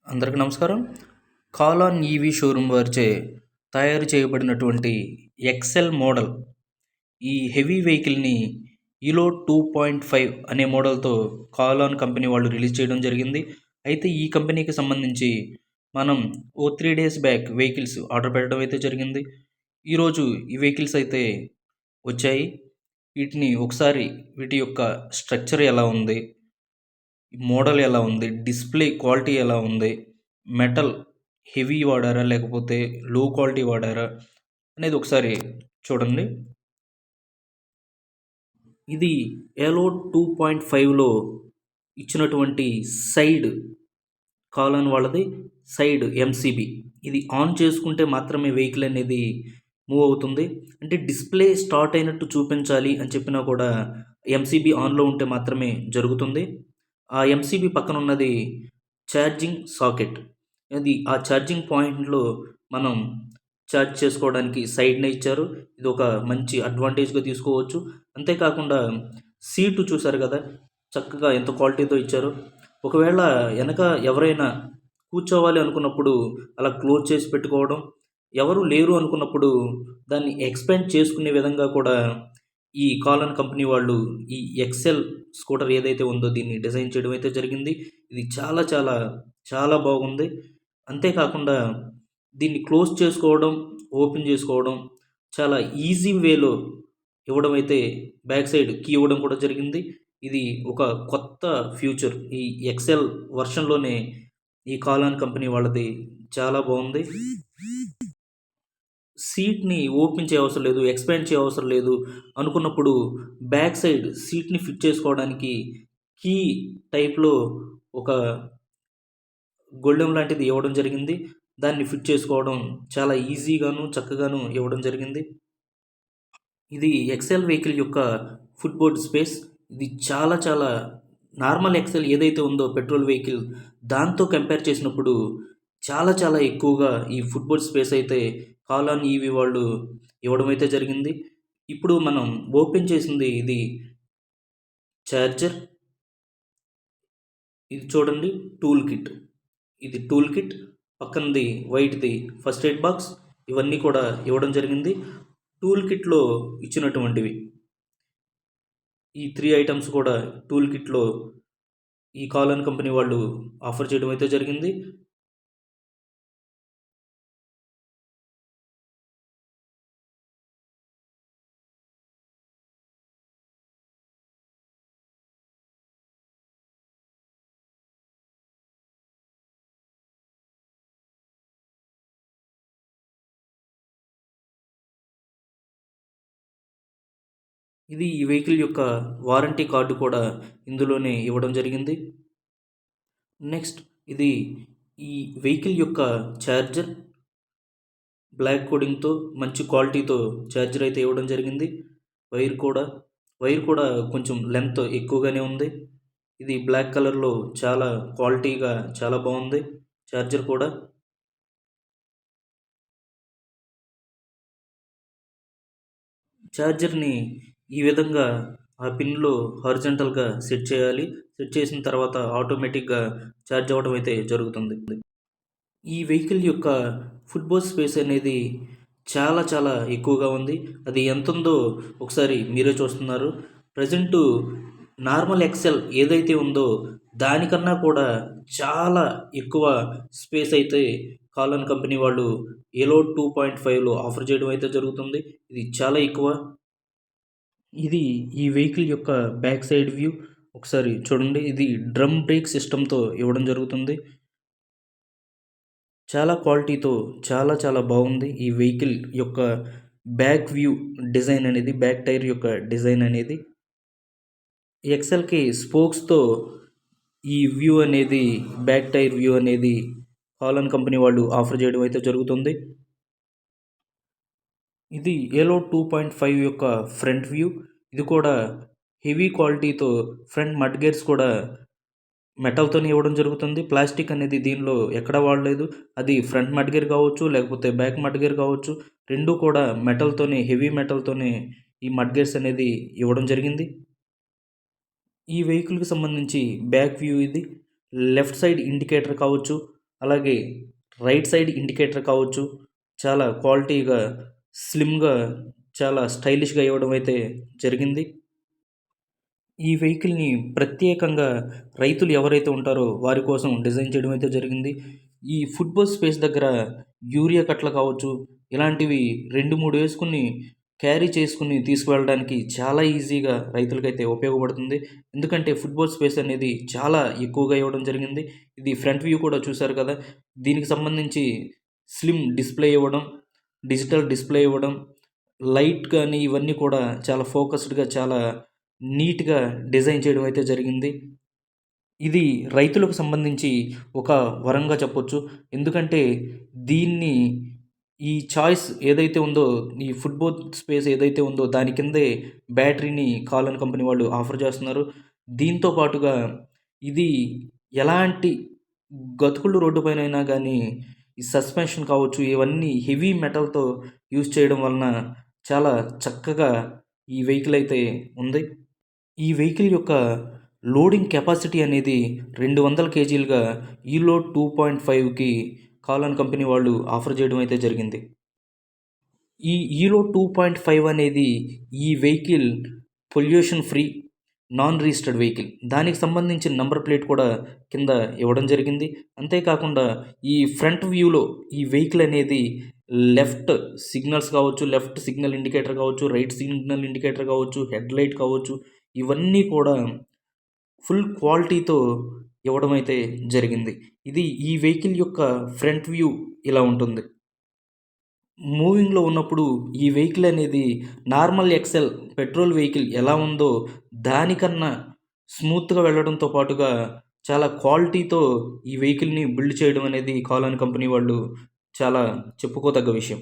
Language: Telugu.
అందరికీ నమస్కారం. కాలాన్ ఈవీ షోరూమ్ వారిచే తయారు చేయబడినటువంటి ఎక్సెల్ మోడల్ ఈ హెవీ వెహికల్‌ని ఈలో 2.5 అనే మోడల్‌తో కాలాన్ కంపెనీ వాళ్ళు రిలీజ్ చేయడం జరిగింది. అయితే ఈ కంపెనీకి సంబంధించి మనం 3 డేస్ బ్యాక్ వెహికల్స్ ఆర్డర్ పెట్టడం అయితే జరిగింది. ఈరోజు ఈ వెహికల్స్ అయితే వచ్చాయి. వీటిని ఒకసారి వీటి యొక్క స్ట్రక్చర్ ఎలా ఉంది? మోడల్ ఎలా ఉంది? డిస్‌ప్లే క్వాలిటీ ఎలా ఉంది? మెటల్ హెవీ వాడారా? లేకపోతే లో క్వాలిటీ వాడారా? అనేది ఒకసారి చూడండి. ఇది ఎలో 2.5లో ఇచ్చినటువంటి సైడ్ కాలాన్ వాళ్ళది సైడ్ ఎంసీబీ. ఇది ఆన్ చేసుకుంటే మాత్రమే వెహికల్ అనేది మూవ్ అవుతుంది. అంటే డిస్‌ప్లే స్టార్ట్ అయినట్టు చూపించాలి అని చెప్పినా కూడా ఎంసీబీ ఆన్‌లో ఉంటే మాత్రమే జరుగుతుంది. ఆ ఎంసీబీ పక్కన ఉన్నది ఛార్జింగ్ సాకెట్. అది ఆ ఛార్జింగ్ పాయింట్‌లో మనం ఛార్జ్ చేసుకోవడానికి సైడ్‌నే ఇచ్చారు. ఇది ఒక మంచి అడ్వాంటేజ్‌గా తీసుకోవచ్చు. అంతేకాకుండా సీటు చూసారు కదా! చక్కగా ఎంత క్వాలిటీతో ఇచ్చారో. ఒకవేళ ఎనక ఎవరైనా కూర్చోవాలి అనుకున్నప్పుడు అలా క్లోజ్ చేసి పెట్టుకోవడం, ఎవరు లేరు అనుకున్నప్పుడు దాన్ని ఎక్స్‌పాండ్ చేసుకునే విధంగా కూడా ఈ కాలాన్ కంపెనీ వాళ్ళు ఈ ఎక్సెల్ స్కూటర్ ఏదైతే ఉందో దీన్ని డిజైన్ చేయడం అయితే జరిగింది. ఇది చాలా చాలా చాలా బాగుంది. అంతేకాకుండా దీన్ని క్లోజ్ చేసుకోవడం, ఓపెన్ చేసుకోవడం చాలా ఈజీ వేలో ఇవ్వడం అయితే బ్యాక్ సైడ్ కీ ఇవ్వడం కూడా జరిగింది. ఇది ఒక కొత్త ఫ్యూచర్. ఈ ఎక్సెల్ వర్షన్‌లోనే ఈ కాలాన్ కంపెనీ వాళ్ళది చాలా బాగుంది. సీట్‌ని ఓపెన్ చేయవసరం లేదు, ఎక్స్‌పాండ్ చేయవసరం లేదు అనుకున్నప్పుడు బ్యాక్ సైడ్ సీట్‌ని ఫిట్ చేసుకోవడానికి కీ టైప్‌లో ఒక గొళ్ళెం లాంటిది ఇవ్వడం జరిగింది. దాన్ని ఫిట్ చేసుకోవడం చాలా ఈజీగాను, చక్కగాను ఇవ్వడం జరిగింది. ఇది ఎక్సెల్ వెహికల్ యొక్క ఫుట్‌బోర్డ్ స్పేస్. ఇది చాలా చాలా నార్మల్ ఎక్సెల్ ఏదైతే ఉందో పెట్రోల్ వెహికల్ దాంతో కంపేర్ చేసినప్పుడు చాలా చాలా ఎక్కువగా ఈ ఫుట్‌బోర్డ్ స్పేస్ అయితే కాలాన్ ఈవీ వాళ్ళు ఇవ్వడం అయితే జరిగింది. ఇప్పుడు మనం ఓపెన్ చేసింది ఇది చార్జర్. ఇది చూడండి టూల్ కిట్. ఇది టూల్ కిట్. పక్కనది వైట్‌ది ఫస్ట్ ఎయిడ్ బాక్స్. ఇవన్నీ కూడా ఇవ్వడం జరిగింది. టూల్ కిట్‌లో ఇచ్చినటువంటివి. ఈ 3 ఐటెమ్స్ కూడా టూల్ కిట్‌లో ఈ కాలాన్ కంపెనీ వాళ్ళు ఆఫర్ చేయడం అయితే జరిగింది. ఇది ఈ వెహికల్ యొక్క వారంటీ కార్డు కూడా ఇందులోనే ఇవ్వడం జరిగింది. నెక్స్ట్ ఇది ఈ వెహికల్ యొక్క ఛార్జర్ బ్లాక్ కోడింగ్‌తో మంచి క్వాలిటీతో ఛార్జర్ అయితే ఇవ్వడం జరిగింది. వైర్ కూడా వైర్ కూడా కొంచెం లెంత్ ఎక్కువగానే ఉంది. ఇది బ్లాక్ కలర్‌లో చాలా క్వాలిటీగా చాలా బాగుంది ఛార్జర్ కూడా. ఛార్జర్‌ని ఈ విధంగా ఆ పిన్‌లో హారిజాంటల్‌గా సెట్ చేయాలి. సెట్ చేసిన తర్వాత ఆటోమేటిక్‌గా ఛార్జ్ అవ్వడం అయితే జరుగుతుంది. ఈ వెహికల్ యొక్క ఫుట్‌బోర్డ్ స్పేస్ అనేది చాలా చాలా ఎక్కువగా ఉంది. అది ఎంతుందో ఒకసారి మీరే చూస్తున్నారు. ప్రెజెంటు నార్మల్ ఎక్సెల్ ఏదైతే ఉందో దానికన్నా కూడా చాలా ఎక్కువ స్పేస్ అయితే కాలాన్ కంపెనీ వాళ్ళు ఎలో 2.5లో ఆఫర్ చేయడం అయితే జరుగుతుంది. ఇది చాలా ఎక్కువ. ఇది ఈ వెహికల్ యొక్క బ్యాక్ సైడ్ వ్యూ. ఒకసారి చూడండి. ఇది డ్రమ్ బ్రేక్ సిస్టమ్‌తో ఇవ్వడం జరుగుతుంది. చాలా క్వాలిటీతో చాలా చాలా బాగుంది. ఈ వెహికల్ యొక్క బ్యాక్ వ్యూ డిజైన్ అనేది, బ్యాక్ టైర్ యొక్క డిజైన్ అనేది. ఎక్సెల్‌కి స్పోక్స్‌తో ఈ వ్యూ అనేది, బ్యాక్ టైర్ వ్యూ అనేది కాలాన్ కంపెనీ వాళ్ళు ఆఫర్ చేయడం అయితే జరుగుతుంది. ఇది ఎలో 2.5 యొక్క ఫ్రంట్ వ్యూ. ఇది కూడా హెవీ క్వాలిటీతో ఫ్రంట్ మడ్ గేర్స్ కూడా మెటల్‌తోనే ఇవ్వడం జరుగుతుంది. ప్లాస్టిక్ అనేది దీనిలో ఎక్కడ వాడలేదు. అది ఫ్రంట్ మడ్ గేర్ కావచ్చు, లేకపోతే బ్యాక్ మడ్ గేర్ కావచ్చు. 2 కూడా మెటల్‌తోనే, హెవీ మెటల్‌తోనే ఈ మడ్ గేర్స్ అనేది ఇవ్వడం జరిగింది. ఈ వెహికల్‌కి సంబంధించి బ్యాక్ వ్యూ ఇది. లెఫ్ట్ సైడ్ ఇండికేటర్ కావచ్చు, అలాగే రైట్ సైడ్ ఇండికేటర్ కావచ్చు, చాలా క్వాలిటీగా, స్లిమ్‌గా, చాలా స్టైలిష్‌గా ఇవ్వడం అయితే జరిగింది. ఈ వెహికల్‌ని ప్రత్యేకంగా రైతులు ఎవరైతే ఉంటారో వారి కోసం డిజైన్ చేయడం అయితే జరిగింది. ఈ ఫుట్‌బల్ స్పేస్ దగ్గర యూరియా కట్టలు కావచ్చు, ఇలాంటివి 2, 3 వేసుకొని క్యారీ చేసుకొని తీసుకువెళ్ళడానికి చాలా ఈజీగా రైతులకైతే ఉపయోగపడుతుంది. ఎందుకంటే ఫుట్‌బల్ స్పేస్ అనేది చాలా ఎక్కువగా ఇవ్వడం జరిగింది. ఇది ఫ్రంట్ వ్యూ కూడా చూసారు కదా! దీనికి సంబంధించి స్లిమ్ డిస్‌ప్లే ఇవ్వడం, డిజిటల్ డిస్‌ప్లే ఇవ్వడం, లైట్ కానీ ఇవన్నీ కూడా చాలా ఫోకస్డ్‌గా, చాలా నీట్‌గా డిజైన్ చేయడం అయితే జరిగింది. ఇది రైతులకు సంబంధించి ఒక వరంగా చెప్పొచ్చు. ఎందుకంటే దీన్ని ఈ చాయిస్ ఏదైతే ఉందో, ఈ ఫుట్‌బోల్ స్పేస్ ఏదైతే ఉందో దాని కిందే బ్యాటరీని కాలన్ కంపెనీ వాళ్ళు ఆఫర్ చేస్తున్నారు. దీంతో పాటుగా ఇది ఎలాంటి గతుకులు రోడ్డు పైనైనా గానీ ఈ సస్పెన్షన్ కావచ్చు, ఇవన్నీ హెవీ మెటల్‌తో యూజ్ చేయడం వలన చాలా చక్కగా ఈ వెహికల్ అయితే ఉంది. ఈ వెహికల్ యొక్క లోడింగ్ కెపాసిటీ అనేది 200 కేజీలుగా ఈలోడ్ 2.5కి కాలాన్ కంపెనీ వాళ్ళు ఆఫర్ చేయడం అయితే జరిగింది. ఈ ఈలో 2.5 అనేది ఈ vehicle pollution free, non registered vehicle. దానికి సంబంధించిన నంబర్ ప్లేట్ కూడా కింద ఇవ్వడం జరిగింది. అంతేకాకుండా ఈ ఫ్రంట్ వ్యూలో ఈ వెహికల్ అనేది లెఫ్ట్ సిగ్నల్స్ కావచ్చు, లెఫ్ట్ సిగ్నల్ ఇండికేటర్ కావచ్చు, రైట్ సిగ్నల్ ఇండికేటర్ కావచ్చు, హెడ్ లైట్ కావచ్చు, ఇవన్నీ కూడా ఫుల్ క్వాలిటీతో ఇవ్వడం అయితే జరిగింది. ఇది ఈ వెహికల్ యొక్క ఫ్రంట్ వ్యూ ఇలా ఉంటుంది. మూవింగ్‌లో ఉన్నప్పుడు ఈ వెహికల్ అనేది నార్మల్ ఎక్సెల్ పెట్రోల్ వెహికల్ ఎలా ఉందో దానికన్నా స్మూత్‌గా వెళ్ళడంతో పాటుగా చాలా క్వాలిటీతో ఈ వెహికల్‌ని బిల్డ్ చేయడం అనేది కాలాన్ కంపెనీ వాళ్ళు చాలా చెప్పుకోదగ్గ విషయం.